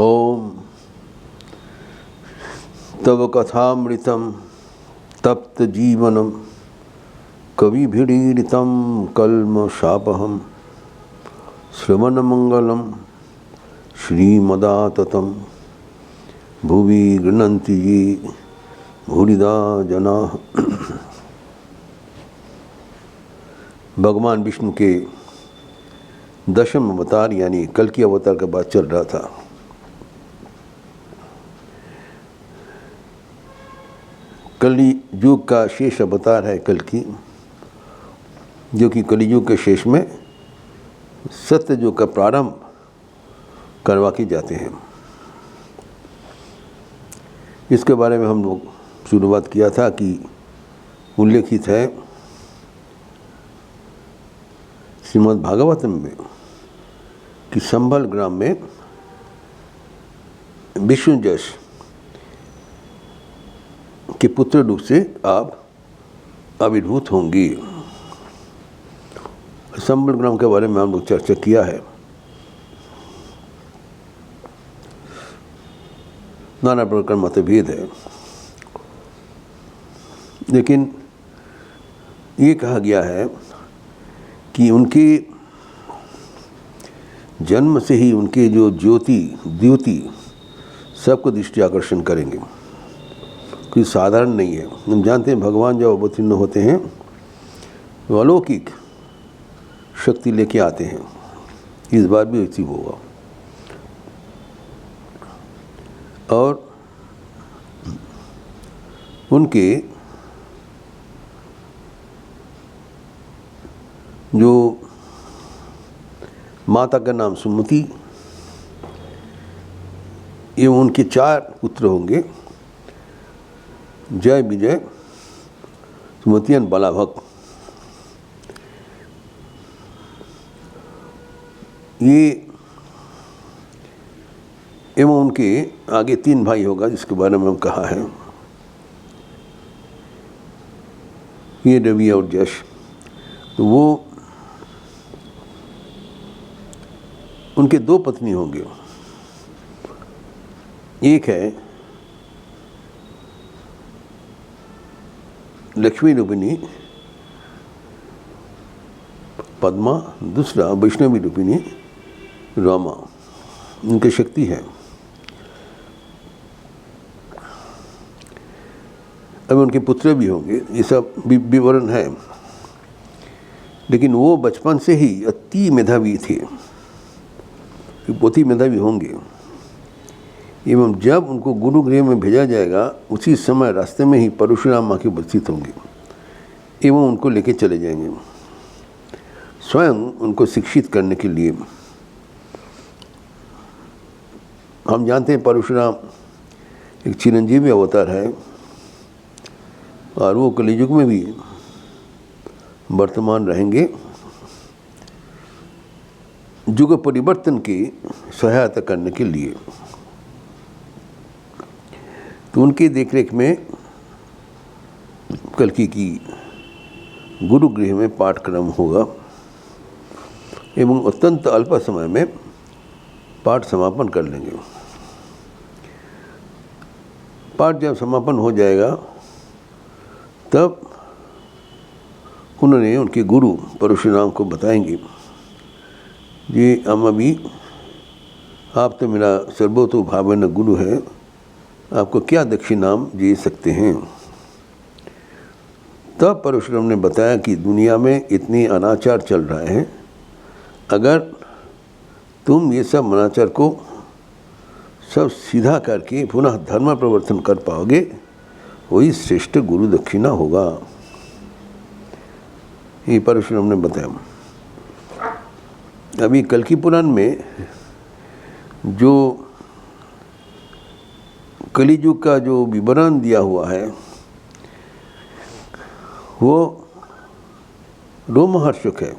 ओम तव कथामृतं तप्त जीवनम कविभिरीडितं कल्मषापहं श्रवणमंगलं श्रीमदाततं भुवि गृह्णन्ति ये भूरिदा जनाः। भगवान विष्णु के दशम अवतार यानी कल्कि अवतार का बात चल रहा था। कलियुग का शेष अवतार है कल्कि, जो कि कलियुग के शेष में सत्य युग का प्रारंभ करवा के जाते हैं। इसके बारे में हम लोग शुरुआत किया था कि उल्लेखित है श्रीमद् भागवतम में कि संभल ग्राम में विष्णुजश के पुत्र रूप से आप आविर्भूत होंगी। संभल ग्राम के बारे में हम लोग चर्चा किया है। नाना प्रकार मतभेद है, लेकिन ये कहा गया है कि उनके जन्म से ही उनके जो द्योति सबको दृष्टि आकर्षण करेंगे। कोई साधारण नहीं है। हम जानते हैं भगवान जब अवतीर्ण होते हैं वो अलौकिक शक्ति लेके आते हैं। इस बार भी ऐसी होगा। और उनके जो माता का नाम सुमति एवं उनके 4 पुत्र होंगे, जय विजय सुमतियन बलाभक। ये एवं उनके आगे 3 भाई होगा जिसके बारे में हम कहा है, ये रवि और जश। तो वो उनके 2 पत्नी होंगे। एक है लक्ष्मी रूपिणी पद्मा, दूसरा वैष्णवी रूपिणी रामा। उनकी शक्ति है। अब उनके पुत्र भी होंगे, ये सब विवरण है। लेकिन वो बचपन से ही अति मेधावी थे, बहुत ही मेधावी होंगे। एवं जब उनको गुरुगृह में भेजा जाएगा उसी समय रास्ते में ही परशुराम माँ के उपस्थित होंगे एवं उनको लेके चले जाएंगे स्वयं उनको शिक्षित करने के लिए। हम जानते हैं परशुराम एक चिरंजीवी अवतार है और वो कलियुग में भी वर्तमान रहेंगे युग परिवर्तन की सहायता करने के लिए। तो उनकी देखरेख में कल्कि की गुरुगृह में पाठक्रम होगा एवं अत्यंत अल्प समय में पाठ समापन कर लेंगे। पाठ जब समापन हो जाएगा तब उन्होंने उनके गुरु परशुराम को बताएंगे, ये अभी आप तो मेरा सर्वतो भावन गुरु है, आपको क्या दक्षिणाम दे सकते हैं। तब परशुराम ने बताया कि दुनिया में इतनी अनाचार चल रहा है, अगर तुम ये सब अनाचार को सब सीधा करके पुनः धर्म प्रवर्तन कर पाओगे, वही श्रेष्ठ गुरु दक्षिणा होगा। ये परशुराम ने बताया। अभी कल्कि पुराण में जो कलियुग का जो विवरण दिया हुआ है वो रोमहर्षक है।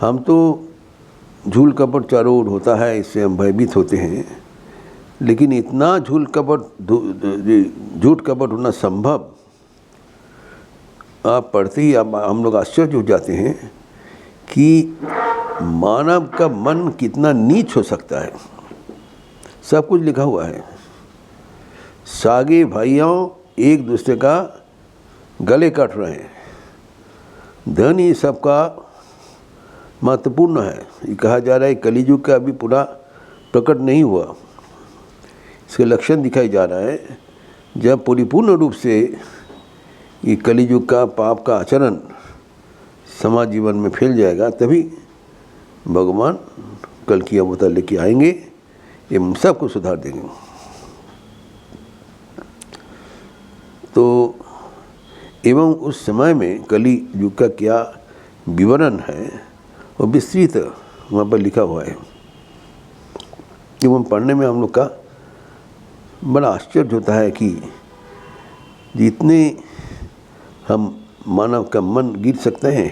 हम तो झूल कपट चारों ओर होता है, इससे हम भयभीत होते हैं, लेकिन इतना झूठ कपट होना संभव आप पढ़ते ही हम लोग आश्चर्य हो जाते हैं कि मानव का मन कितना नीच हो सकता है। सब कुछ लिखा हुआ है। सागे भाइयों एक दूसरे का गले काट रहे हैं, धन ही सबका महत्वपूर्ण है। ये कहा जा रहा है कलियुग का अभी पूरा प्रकट नहीं हुआ, इसके लक्षण दिखाई जा रहा है। जब परिपूर्ण रूप से ये कलियुग का पाप का आचरण समाज जीवन में फैल जाएगा, तभी भगवान कल की अवतार लेके आएंगे एवं सबको सुधार देंगे। तो एवं उस समय में कली युग का क्या विवरण है और विस्तृत वहाँ पर लिखा हुआ है। एवं पढ़ने में हम लोग का बड़ा आश्चर्य होता है कि जितने हम मानव का मन गिर सकते हैं,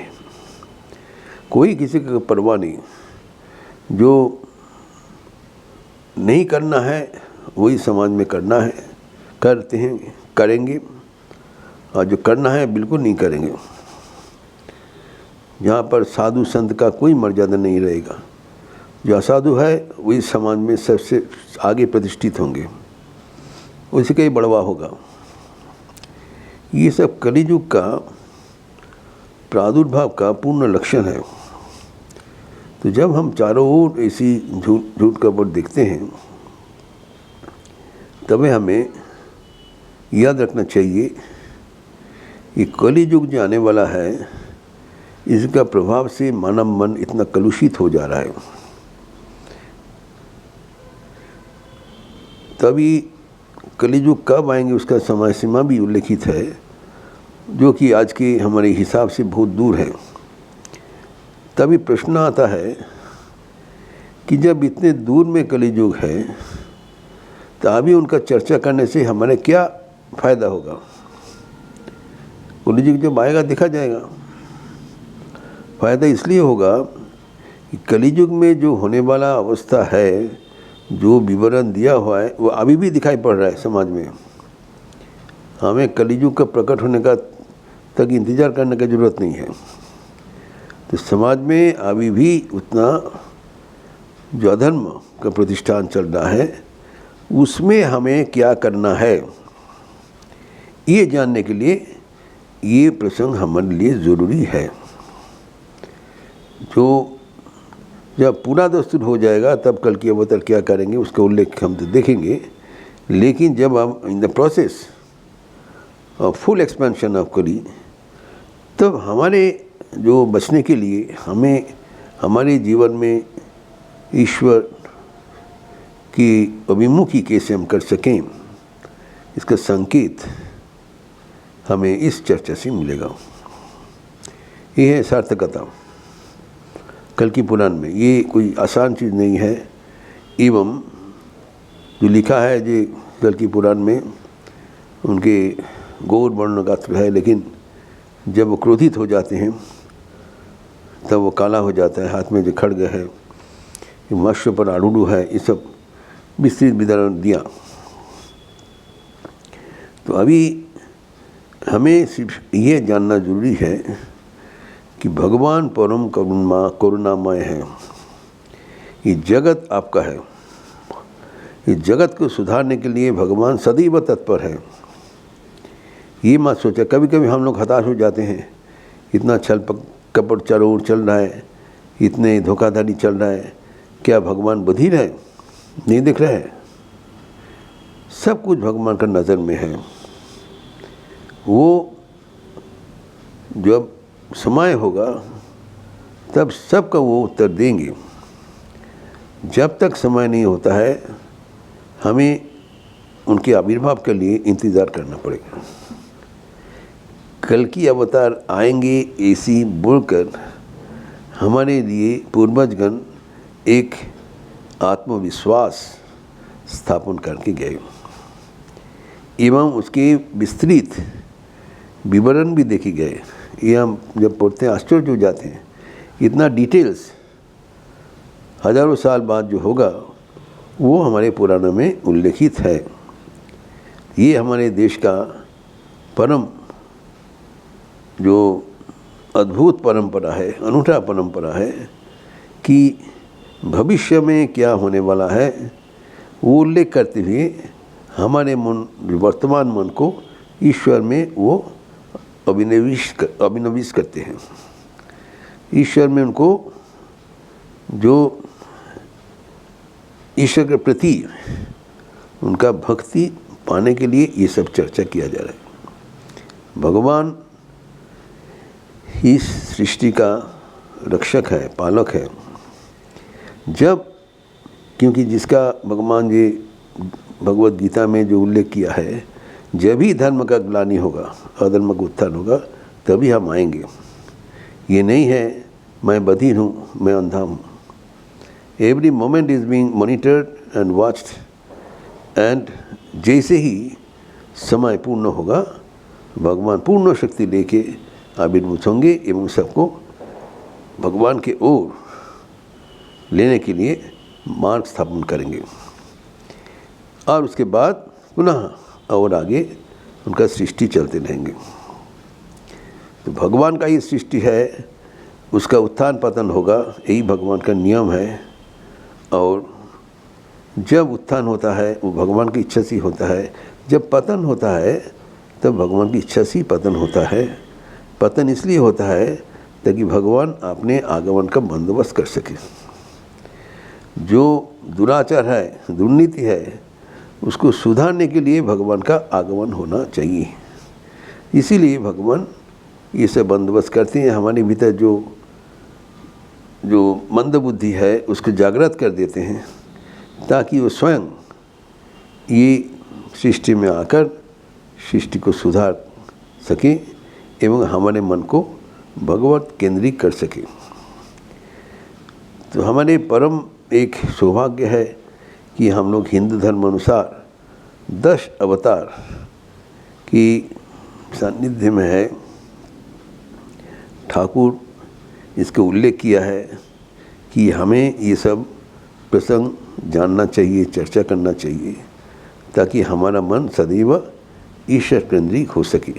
कोई किसी का परवाह नहीं। जो नहीं करना है वही समाज में करना है, करते हैं, करेंगे, और जो करना है बिल्कुल नहीं करेंगे। यहाँ पर साधु संत का कोई मर्यादा नहीं रहेगा। जो असाधु है वही समाज में सबसे आगे प्रतिष्ठित होंगे, उसी का ही बढ़ावा होगा। ये सब कलियुग का प्रादुर्भाव का पूर्ण लक्षण है। तो जब हम चारों ओर ऐसी झूठ खबर देखते हैं, तभी हमें याद रखना चाहिए कि कलियुग जो आने वाला है, इसका प्रभाव से मानव मन इतना कलुषित हो जा रहा है। तभी कलियुग कब आएंगे उसका समय सीमा भी उल्लेखित है, जो कि आज के हमारे हिसाब से बहुत दूर है। तभी प्रश्न आता है कि जब इतने दूर में कलियुग है, तो अभी उनका चर्चा करने से हमारे क्या फ़ायदा होगा? कलियुग जब आएगा देखा जाएगा। फ़ायदा इसलिए होगा कि कलियुग में जो होने वाला अवस्था है, जो विवरण दिया हुआ है, वो अभी भी दिखाई पड़ रहा है समाज में। हमें कलियुग का प्रकट होने का तक इंतज़ार करने की ज़रूरत नहीं है। तो समाज में अभी भी उतना जो अधर्म का प्रतिष्ठान चल रहा है, उसमें हमें क्या करना है, ये जानने के लिए ये प्रसंग हमारे लिए ज़रूरी है। जो जब पूरा दस्तूर हो जाएगा, तब कल की अवतार क्या करेंगे उसका उल्लेख हम तो देखेंगे। लेकिन जब हम in the process of full expansion of कली, तब हमारे जो बचने के लिए हमें हमारे जीवन में ईश्वर की अभिमुखी कैसे हम कर सकें, इसका संकेत हमें इस चर्चा से मिलेगा। ये है सार्थकता कल की पुराण में। ये कोई आसान चीज़ नहीं है। एवं जो लिखा है जो कल की पुराण में, उनके गौर वर्ण गात्र है, लेकिन जब वो क्रोधित हो जाते हैं तब वो काला हो जाता है। हाथ में जो खड्ग है, मत्स्य पर आरूढ़ है, ये सब विस्तृत विवरण दिया। तो अभी हमें सिर्फ ये जानना जरूरी है कि भगवान परम करुणामय है। ये जगत आपका है। इस जगत को सुधारने के लिए भगवान सदैव तत्पर है। ये मत सोचा, कभी कभी हम लोग हताश हो जाते हैं, इतना छल कपट चारों ओर चल रहा है, इतने धोखाधड़ी चल रहा है, क्या भगवान बधिर है, नहीं दिख रहा है? सब कुछ भगवान का नज़र में है। वो जब समय होगा तब सबका वो उत्तर देंगे। जब तक समय नहीं होता है, हमें उनके आविर्भाव के लिए इंतज़ार करना पड़ेगा। कल की अवतार आएंगे ऐसी बोलकर हमारे लिए पूर्वजगण एक आत्मविश्वास स्थापन करके गए, एवं उसके विस्तृत विवरण भी देखे गए। ये हम जब पढ़ते हैं आश्चर्य हो जाते हैं, इतना डिटेल्स हजारों साल बाद जो होगा वो हमारे पुराणों में उल्लेखित है। ये हमारे देश का परम जो अद्भुत परंपरा है, अनूठा परंपरा है कि भविष्य में क्या होने वाला है वो उल्लेख करते हुए हमारे मन, वर्तमान मन को ईश्वर में वो अभिनविश करते हैं। ईश्वर में उनको जो ईश्वर के प्रति उनका भक्ति पाने के लिए ये सब चर्चा किया जा रहा है। भगवान इस सृष्टि का रक्षक है, पालक है। जब क्योंकि जिसका भगवान जी भगवत गीता में जो उल्लेख किया है, जब ही धर्म का ग्लानि होगा, अधर्म का उत्थान होगा, तभी हम आएंगे। ये नहीं है मैं बधिर हूँ, मैं अंधा हूँ। Every moment is being monitored and watched and जैसे ही समय पूर्ण होगा, भगवान पूर्ण शक्ति लेके आविर्भूत होंगे एवं सबको भगवान के ओर लेने के लिए मार्ग स्थापन करेंगे। और उसके बाद पुनः और आगे उनका सृष्टि चलते रहेंगे। तो भगवान का ये सृष्टि है, उसका उत्थान पतन होगा, यही भगवान का नियम है। और जब उत्थान होता है वो भगवान की इच्छा से होता है, जब पतन होता है तब भगवान की इच्छा से पतन होता है। पतन इसलिए होता है ताकि भगवान अपने आगमन का बंदोबस्त कर सके। जो दुराचार है, दुर्नीति है, उसको सुधारने के लिए भगवान का आगमन होना चाहिए। इसीलिए भगवान ये सब बंदोबस्त करते हैं। हमारे भीतर जो मंद बुद्धि है उसको जागृत कर देते हैं, ताकि वो स्वयं ये सृष्टि में आकर सृष्टि को सुधार सके एवं हमारे मन को भगवत केंद्रित कर सके। तो हमारे परम एक सौभाग्य है कि हम लोग हिंदू धर्म अनुसार 10 अवतार की सानिध्य में है। ठाकुर इसका उल्लेख किया है कि हमें ये सब प्रसंग जानना चाहिए, चर्चा करना चाहिए, ताकि हमारा मन सदैव ईश्वर केंद्रित हो सके।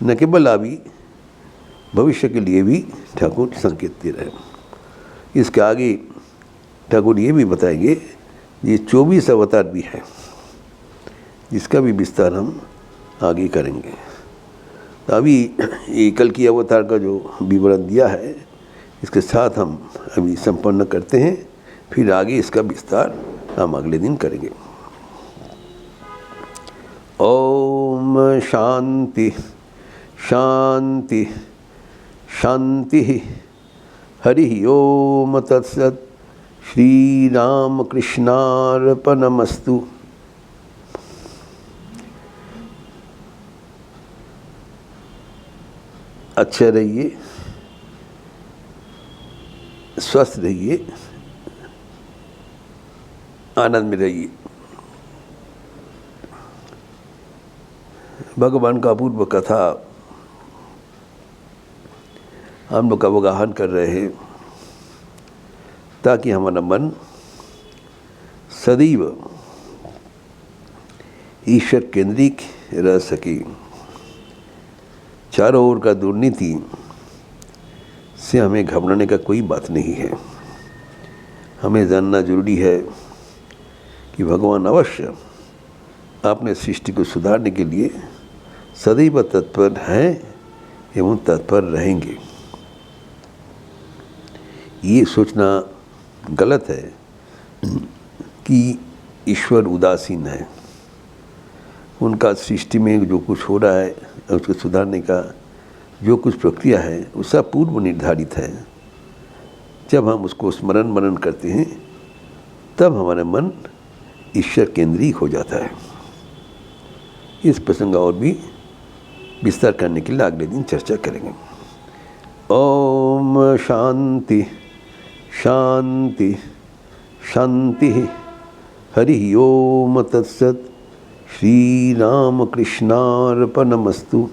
न केवल अभी, भविष्य के लिए भी ठाकुर संकेत दे रहे हैं। इसके आगे ठाकुर ये भी बताएंगे, ये 24 अवतार भी है, जिसका भी विस्तार हम आगे करेंगे। तो अभी ये कल की अवतार का जो विवरण दिया है, इसके साथ हम अभी संपन्न करते हैं, फिर आगे इसका विस्तार हम अगले दिन करेंगे। ओम शांति शांति शांति। हरि ओम तत्सत्। श्री राम कृष्णार्पणमस्तु। अच्छे रहिए, स्वस्थ रहिए, आनंद में रहिए। भगवान का अपूर्व कथा हम लोग अवगाहन कर रहे हैं, ताकि हमारा मन सदैव ईश्वर केंद्रित रह सके। चारों ओर का दुर्नीति से हमें घबराने का कोई बात नहीं है। हमें जानना जरूरी है कि भगवान अवश्य अपने सृष्टि को सुधारने के लिए सदैव तत्पर हैं एवं तत्पर रहेंगे। ये सोचना गलत है कि ईश्वर उदासीन है। उनका सृष्टि में जो कुछ हो रहा है, उसको सुधारने का जो कुछ प्रक्रिया है, वो सब पूर्व निर्धारित है। जब हम उसको स्मरण मनन करते हैं, तब हमारा मन ईश्वर केंद्रित हो जाता है। इस प्रसंग और भी विस्तार करने के लिए अगले दिन चर्चा करेंगे। ओम शांति शांति शांति। हरि ओम तत्सत्। श्री राम कृष्णार्पणमस्तु।